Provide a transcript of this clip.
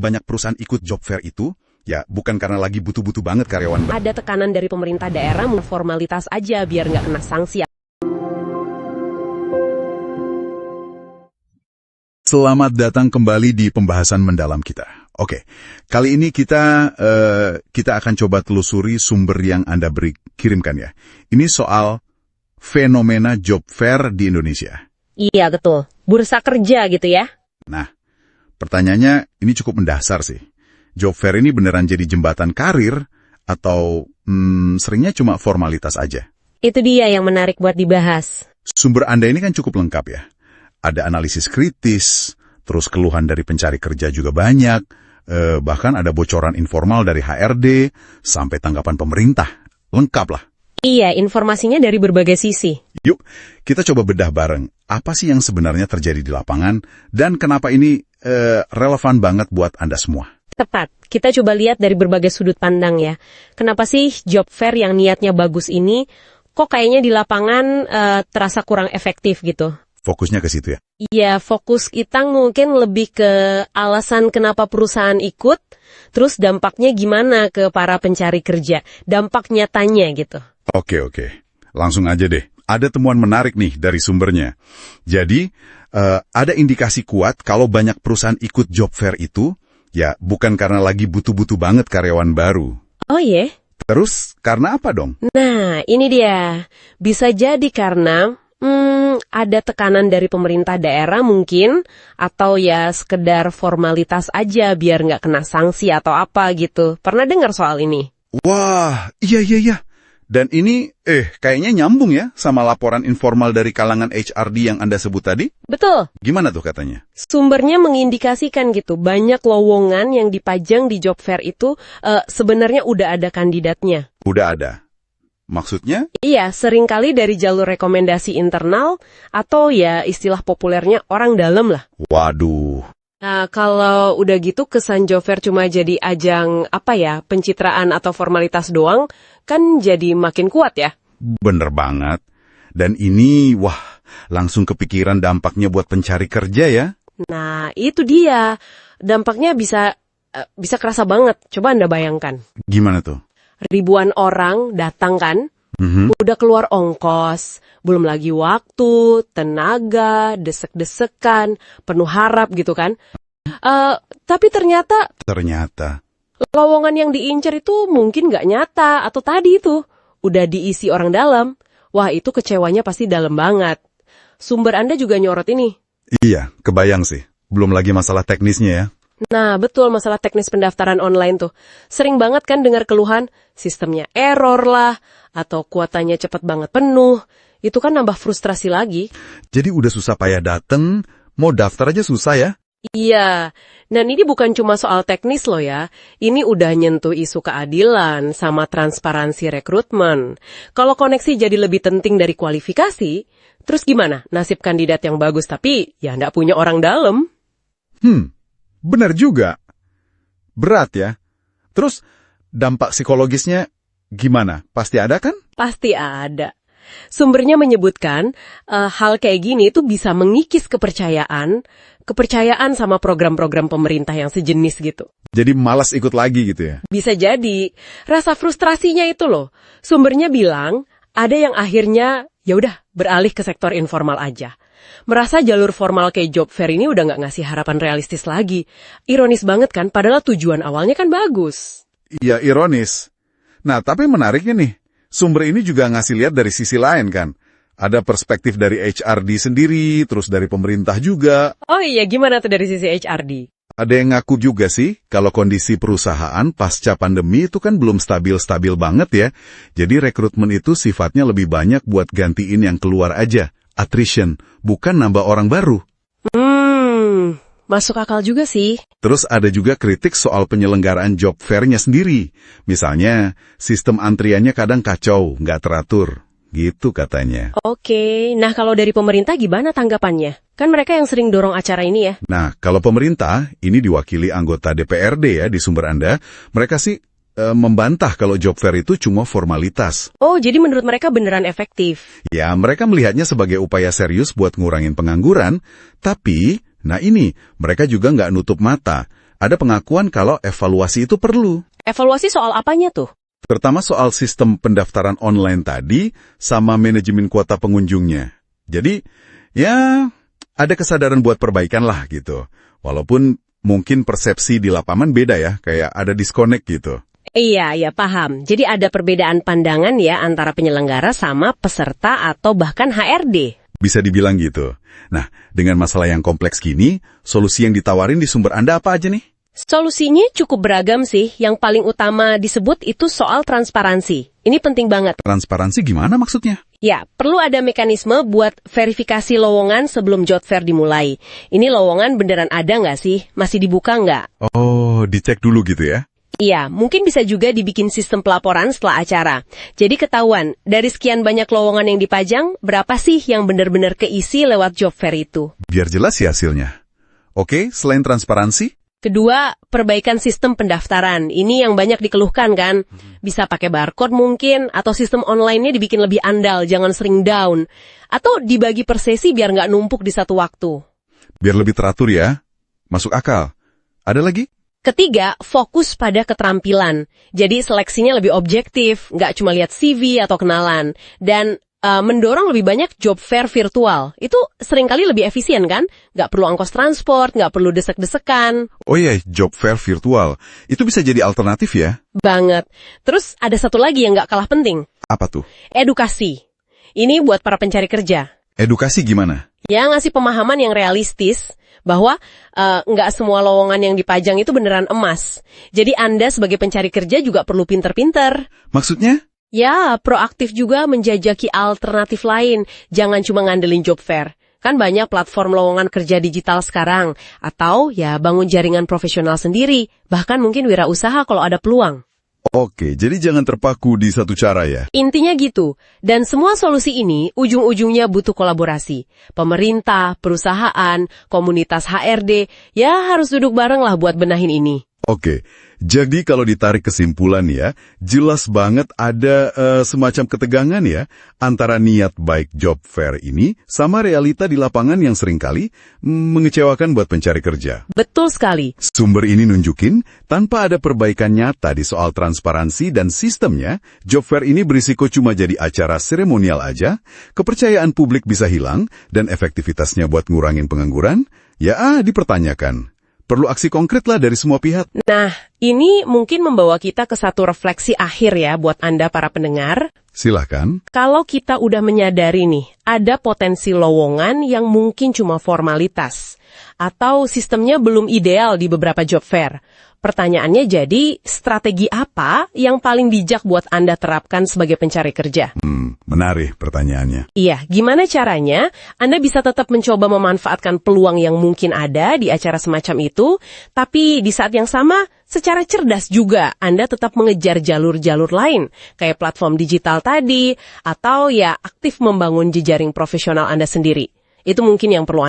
banyak perusahaan ikut job fair itu, ya bukan karena lagi butuh-butuh banget karyawan. Ada tekanan dari pemerintah daerah, formalitas aja biar nggak kena sanksi. Selamat datang kembali di pembahasan mendalam kita. Oke, kali ini kita akan coba telusuri sumber yang Anda kirimkan ya. Ini soal fenomena job fair di Indonesia. Iya, betul. Bursa kerja gitu ya. Nah, pertanyaannya ini cukup mendasar sih. Job fair ini beneran jadi jembatan karir atau seringnya cuma formalitas aja? Itu dia yang menarik buat dibahas. Sumber Anda ini kan cukup lengkap ya. Ada analisis kritis, terus keluhan dari pencari kerja juga banyak, bahkan ada bocoran informal dari HRD, sampai tanggapan pemerintah. Lengkap lah. Iya, informasinya dari berbagai sisi. Yuk, kita coba bedah bareng. Apa sih yang sebenarnya terjadi di lapangan, dan kenapa ini relevan banget buat Anda semua? Tepat. Kita coba lihat dari berbagai sudut pandang ya. Kenapa sih job fair yang niatnya bagus ini, kok kayaknya di lapangan terasa kurang efektif gitu? Fokusnya ke situ ya? Iya, fokus kita mungkin lebih ke alasan kenapa perusahaan ikut, terus dampaknya gimana ke para pencari kerja, dampak nyatanya gitu. Oke. Langsung aja deh. Ada temuan menarik nih dari sumbernya. Jadi, ada indikasi kuat kalau banyak perusahaan ikut job fair itu, ya bukan karena lagi butuh-butuh banget karyawan baru. Oh iya? Terus, karena apa dong? Nah, ini dia. Bisa jadi karena ada tekanan dari pemerintah daerah mungkin, atau ya sekedar formalitas aja biar nggak kena sanksi atau apa gitu. Pernah dengar soal ini? Wah, iya. Dan ini, kayaknya nyambung ya sama laporan informal dari kalangan HRD yang Anda sebut tadi? Betul. Gimana tuh katanya? Sumbernya mengindikasikan gitu, banyak lowongan yang dipajang di job fair itu sebenarnya udah ada kandidatnya. Udah ada. Maksudnya? Iya, seringkali dari jalur rekomendasi internal, atau ya istilah populernya orang dalam lah. Waduh. Nah, kalau udah gitu kesan job fair cuma jadi ajang pencitraan atau formalitas doang, kan jadi makin kuat ya. Bener banget. Dan ini, langsung kepikiran dampaknya buat pencari kerja ya. Nah, itu dia. Dampaknya bisa kerasa banget. Coba Anda bayangkan. Gimana tuh? Ribuan orang datang kan, udah keluar ongkos, belum lagi waktu, tenaga, desek-desekan, penuh harap gitu kan. Tapi ternyata lowongan yang diincar itu mungkin nggak nyata, atau tadi itu udah diisi orang dalam. Wah, itu kecewanya pasti dalam banget. Sumber Anda juga nyorot ini. Iya, kebayang sih. Belum lagi masalah teknisnya ya. Nah, betul, masalah teknis pendaftaran online tuh. Sering banget kan dengar keluhan, sistemnya error lah, atau kuotanya cepet banget penuh. Itu kan nambah frustrasi lagi. Jadi udah susah payah dateng, mau daftar aja susah ya? Iya, dan ini bukan cuma soal teknis loh ya. Ini udah nyentuh isu keadilan sama transparansi rekrutmen. Kalau koneksi jadi lebih penting dari kualifikasi, terus gimana nasib kandidat yang bagus tapi ya nggak punya orang dalam? Benar juga. Berat ya. Terus, dampak psikologisnya gimana? Pasti ada kan? Pasti ada. Sumbernya menyebutkan hal kayak gini itu bisa mengikis kepercayaan sama program-program pemerintah yang sejenis gitu. Jadi malas ikut lagi gitu ya? Bisa jadi. Rasa frustrasinya itu loh. Sumbernya bilang, ada yang akhirnya ya udah beralih ke sektor informal aja. Merasa jalur formal kayak job fair ini udah nggak ngasih harapan realistis lagi. Ironis banget kan, padahal tujuan awalnya kan bagus. Iya, ironis. Nah, tapi menariknya nih, sumber ini juga ngasih lihat dari sisi lain kan. Ada perspektif dari HRD sendiri, terus dari pemerintah juga. Oh iya, gimana tuh dari sisi HRD? Ada yang ngaku juga sih, kalau kondisi perusahaan pasca pandemi itu kan belum stabil-stabil banget ya. Jadi rekrutmen itu sifatnya lebih banyak buat gantiin yang keluar aja. Attrition, bukan nambah orang baru. Masuk akal juga sih. Terus ada juga kritik soal penyelenggaraan job fair-nya sendiri. Misalnya, sistem antriannya kadang kacau, nggak teratur. Gitu katanya. Oke, nah kalau dari pemerintah gimana tanggapannya? Kan mereka yang sering dorong acara ini ya. Nah, kalau pemerintah, ini diwakili anggota DPRD ya di sumber Anda, mereka sih membantah kalau job fair itu cuma formalitas. Oh, jadi menurut mereka beneran efektif? Ya, mereka melihatnya sebagai upaya serius buat ngurangin pengangguran, tapi, nah ini, mereka juga nggak nutup mata. ada pengakuan kalau evaluasi itu perlu. Evaluasi soal apanya tuh? Pertama soal sistem pendaftaran online tadi sama manajemen kuota pengunjungnya. Jadi, ya ada kesadaran buat perbaikan lah gitu. Walaupun mungkin persepsi di lapangan beda ya, kayak ada disconnect gitu. Iya, paham. Jadi ada perbedaan pandangan ya antara penyelenggara sama peserta atau bahkan HRD. Bisa dibilang gitu. Nah, dengan masalah yang kompleks gini, solusi yang ditawarin di sumber Anda apa aja nih? Solusinya cukup beragam sih. Yang paling utama disebut itu soal transparansi. Ini penting banget. Transparansi gimana maksudnya? Ya, perlu ada mekanisme buat verifikasi lowongan sebelum job fair dimulai. Ini lowongan beneran ada nggak sih? Masih dibuka nggak? Oh, dicek dulu gitu ya? Iya, mungkin bisa juga dibikin sistem pelaporan setelah acara. Jadi ketahuan, dari sekian banyak lowongan yang dipajang, berapa sih yang benar-benar keisi lewat job fair itu? Biar jelas ya hasilnya. Oke, selain transparansi? Kedua, perbaikan sistem pendaftaran. Ini yang banyak dikeluhkan kan? Bisa pakai barcode mungkin, atau sistem online-nya dibikin lebih andal, jangan sering down. Atau dibagi per sesi biar nggak numpuk di satu waktu. Biar lebih teratur ya. Masuk akal. Ada lagi? Ketiga, fokus pada keterampilan. Jadi seleksinya lebih objektif, nggak cuma lihat CV atau kenalan. Dan mendorong lebih banyak job fair virtual. Itu seringkali lebih efisien kan? Nggak perlu ongkos transport, nggak perlu desek-desekan. Oh iya, job fair virtual. Itu bisa jadi alternatif ya? Banget. Terus ada satu lagi yang nggak kalah penting. Apa tuh? Edukasi. Ini buat para pencari kerja. Edukasi gimana? Ya, ngasih pemahaman yang realistis bahwa nggak semua lowongan yang dipajang itu beneran emas. Jadi Anda sebagai pencari kerja juga perlu pinter-pinter. Maksudnya? Ya, proaktif juga menjajaki alternatif lain. Jangan cuma ngandelin job fair. Kan banyak platform lowongan kerja digital sekarang. Atau ya bangun jaringan profesional sendiri. Bahkan mungkin wirausaha kalau ada peluang. Oke, jadi jangan terpaku di satu cara ya? Intinya gitu. Dan semua solusi ini ujung-ujungnya butuh kolaborasi. Pemerintah, perusahaan, komunitas HRD, ya harus duduk bareng lah buat benahin ini. Oke, jadi kalau ditarik kesimpulan ya, jelas banget ada semacam ketegangan ya antara niat baik job fair ini sama realita di lapangan yang seringkali mengecewakan buat pencari kerja. Betul sekali. Sumber ini nunjukin, tanpa ada perbaikan nyata di soal transparansi dan sistemnya, job fair ini berisiko cuma jadi acara seremonial aja, kepercayaan publik bisa hilang, dan efektivitasnya buat ngurangin pengangguran, ya dipertanyakan. Perlu aksi konkret lah dari semua pihak. Nah, ini mungkin membawa kita ke satu refleksi akhir ya buat Anda para pendengar. Silahkan. Kalau kita udah menyadari nih, ada potensi lowongan yang mungkin cuma formalitas, atau sistemnya belum ideal di beberapa job fair. Pertanyaannya jadi, strategi apa yang paling bijak buat Anda terapkan sebagai pencari kerja? Menarik pertanyaannya. Iya, gimana caranya Anda bisa tetap mencoba memanfaatkan peluang yang mungkin ada di acara semacam itu, tapi di saat yang sama, secara cerdas juga Anda tetap mengejar jalur-jalur lain, kayak platform digital tadi, atau ya aktif membangun jejaring profesional Anda sendiri. Itu mungkin yang perlu